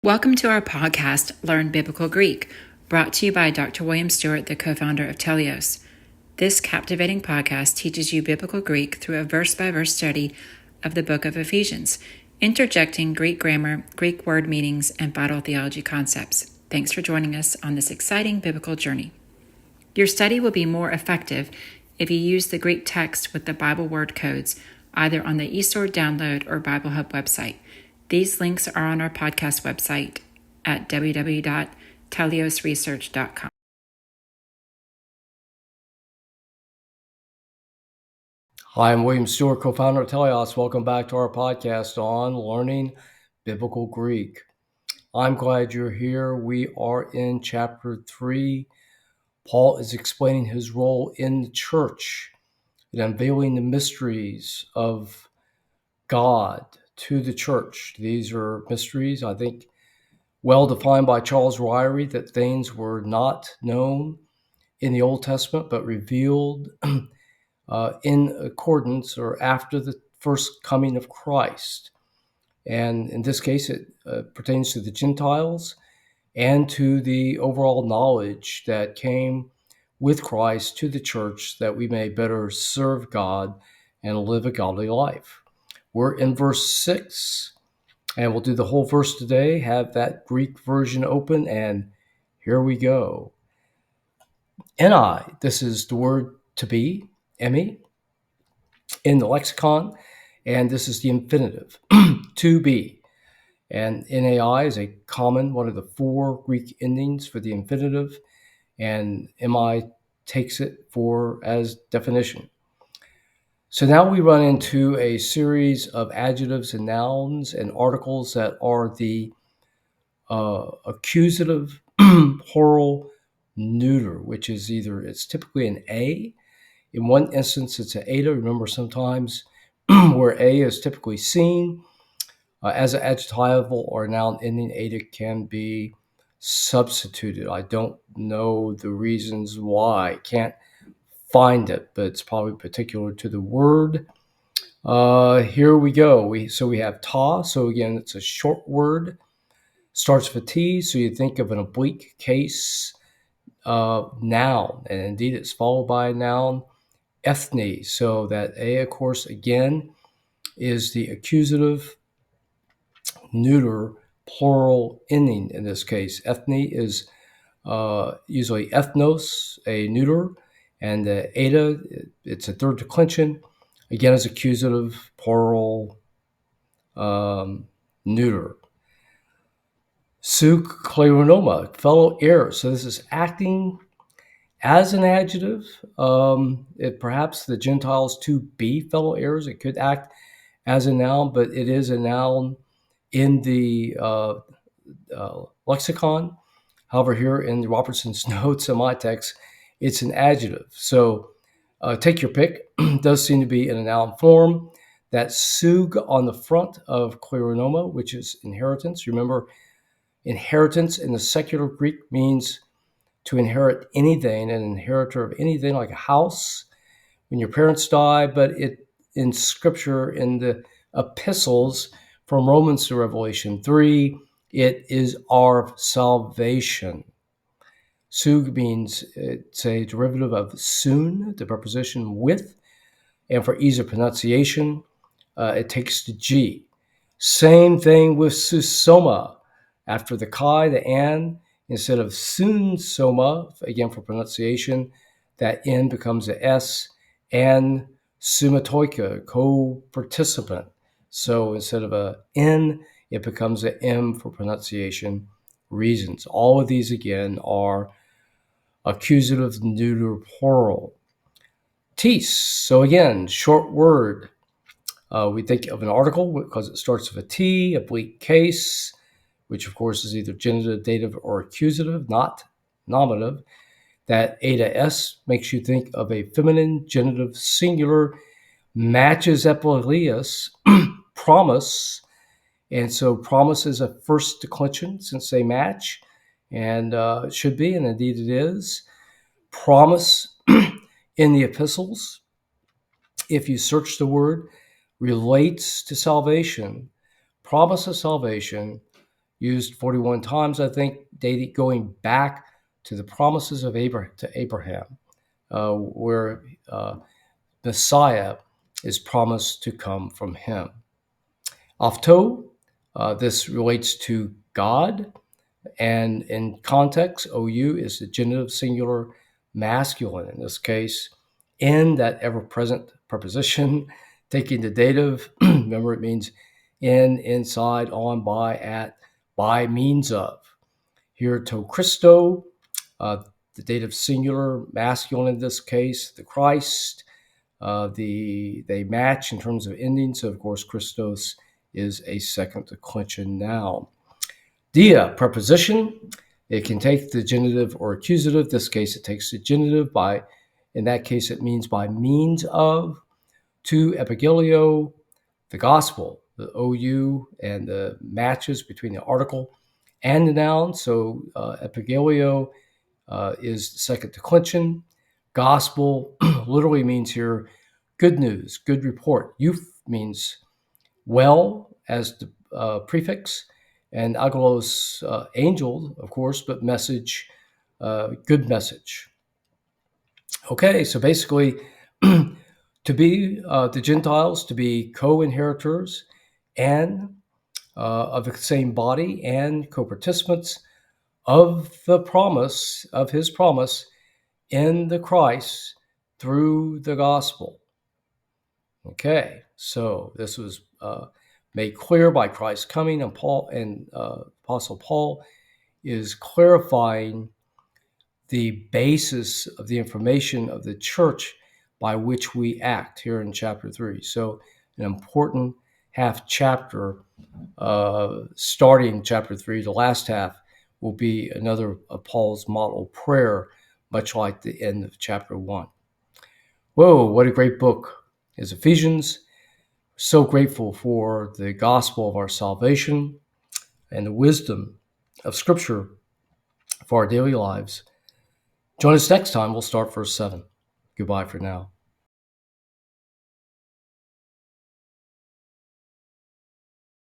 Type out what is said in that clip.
Welcome to our podcast, Learn Biblical Greek, brought to you by Dr. William Stewart, the co-founder of Telios. This captivating podcast teaches you biblical Greek through a verse-by-verse study of the book of Ephesians, interjecting Greek grammar, Greek word meanings, and vital theology concepts. Thanks for joining us on this exciting biblical journey. Your study will be more effective if you use the Greek text with the Bible word codes, either on the eSword download or Bible Hub website. These links are on our podcast website at www.teliosresearch.com. Hi, I'm William Stewart, co-founder of Telios. Welcome back to our podcast on learning biblical Greek. I'm glad you're here. We are in chapter 3. Paul is explaining his role in the church and unveiling the mysteries of God to the church. These are mysteries, I think, well defined by Charles Ryrie, that things were not known in the Old Testament, but revealed in accordance or after the first coming of Christ. And in this case, it pertains to the Gentiles and to the overall knowledge that came with Christ to the church, that we may better serve God and live a godly life. We're in verse 6, and we'll do the whole verse today. Have that Greek version open, and here we go. Ni, this is the word to be, emi, in the lexicon, and this is the infinitive, to be. And NAI is a common, one of the four Greek endings for the infinitive, and MI takes it for as definition. So now we run into a series of adjectives and nouns and articles that are the accusative plural neuter, which is it's typically an A. In one instance, it's an eta. Remember, sometimes where A is typically seen as an adjectival or noun ending, eta can be substituted. I don't know the reasons why. I can't find it, but it's probably particular to the word. Here we go. We have ta. So again, it's a short word. Starts with T, so you think of an oblique case noun, and indeed it's followed by a noun. Ethne, so that A, of course, again, is the accusative neuter plural ending in this case. Ethne is usually ethnos, a neuter, and the eta, it's a third declension, again, is accusative plural neuter. Su kleronoma, fellow heir. So this is acting as an adjective. Perhaps the Gentiles to be fellow heirs. It could act as a noun, but it is a noun in the lexicon. However, here in Robertson's notes in my text, it's an adjective. So take your pick. It does seem to be in a noun form. That sug on the front of kleronoma, which is inheritance. Remember, inheritance in the secular Greek means to inherit anything, an inheritor of anything, like a house when your parents die, but it in Scripture, in the epistles from Romans to Revelation 3, it is our salvation. Sug means it's a derivative of soon, the preposition with, and for ease of pronunciation, it takes the G. Same thing with susoma. After the chi, the an, instead of soon soma, again for pronunciation, that N becomes a S, and sumatoika, co-participant. So instead of a N, it becomes a M for pronunciation reasons. All of these, again, are accusative neuter plural. Tis, so again, short word. We think of an article because it starts with a T, oblique case, which of course is either genitive, dative, or accusative, not nominative. That eta S makes you think of a feminine genitive singular, matches epilius, promise. And so promise is a first declension since they match, and it should be, and indeed it is. Promise in the epistles, if you search the word, relates to salvation. Promise of salvation used 41 times, I think, dating going back to the promises of Abraham, where Messiah is promised to come from him. Avto, this relates to God, and in context, OU is the genitive singular masculine in this case, in that ever-present preposition, taking the dative. Remember, it means in, inside, on, by, at, by means of. Here, to Christo, the dative singular masculine in this case, the Christ. They match in terms of ending, so of course Christos is a second declension noun. Dia, preposition. It can take the genitive or accusative. In this case, it takes the genitive by, in that case, it means by means of. To epigilio, the gospel, the OU, and the matches between the article and the noun. So epigilio is the second declension. Gospel literally means here good news, good report. Euph means well as the prefix, and agolos, angel, of course, but message, good message. Okay, so basically, to be the Gentiles, to be co-inheritors and of the same body and co-participants of the promise, of his promise in the Christ through the gospel. Okay, so this was made clear by Christ's coming, and Apostle Paul is clarifying the basis of the information of the church by which we act here in chapter 3. So an important half chapter, starting chapter 3, the last half will be another of Paul's model prayer, much like the end of chapter 1. Whoa, what a great book is Ephesians. So grateful for the gospel of our salvation and the wisdom of Scripture for our daily lives. Join us next time. We'll start verse 7. Goodbye for now.